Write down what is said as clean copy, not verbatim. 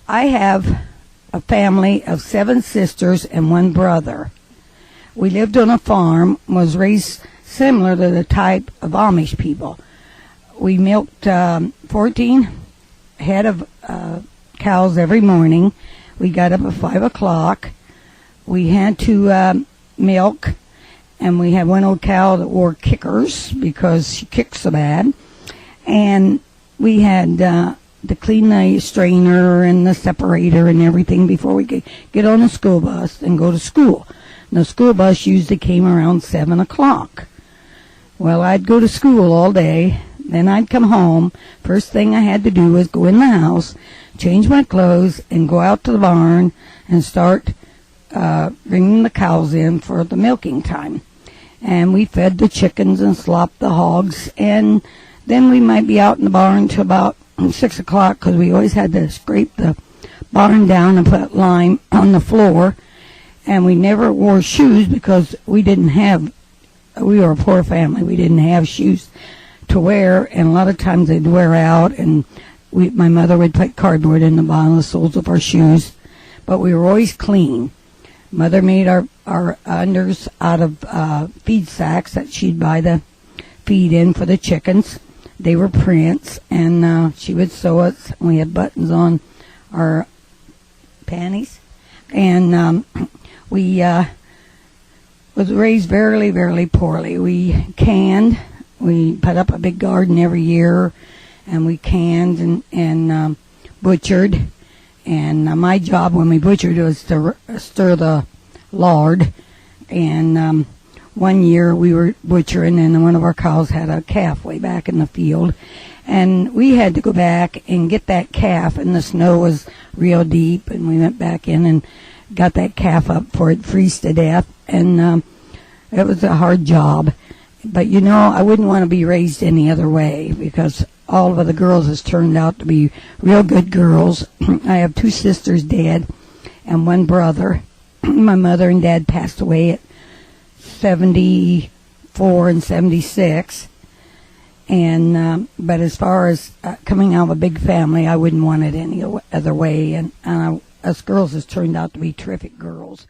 I have a family of 7 sisters and 1 brother. We lived on a farm, was raised similar to the type of Amish people. We milked 14 head of cows every morning. We got up at 5 o'clock. We had to milk, and we had one old cow that wore kickers because she kicked so bad. And we had to clean the strainer and the separator and everything before we could get on the school bus and go to school. And the school bus usually came around 7 o'clock. Well, I'd go to school all day. Then I'd come home. First thing I had to do was go in the house, change my clothes, and go out to the barn and start bringing the cows in for the milking time. And we fed the chickens and slopped the hogs. And then we might be out in the barn till about 6 o'clock because we always had to scrape the barn down and put lime on the floor. And we never wore shoes because we were a poor family. We didn't have shoes to wear, and a lot of times they'd wear out, and my mother would put cardboard in the bottom of the soles of our shoes. But we were always clean. Mother made our unders out of feed sacks that she'd buy the feed in for the chickens. They were prints, and she would sew us. We had buttons on our panties, and we was raised very, very poorly. We canned. We put up a big garden every year, and we canned and butchered. And my job when we butchered was to stir the lard. And one year we were butchering, and one of our cows had a calf way back in the field. And we had to go back and get that calf, and the snow was real deep, and we went back in and got that calf up before it freeze to death. And it was a hard job. But, I wouldn't want to be raised any other way because all of the girls has turned out to be real good girls. I have 2 sisters dead and 1 brother. My mother and dad passed away at 74 and 76. And but as far as coming out of a big family, I wouldn't want it any other way. And us girls has turned out to be terrific girls.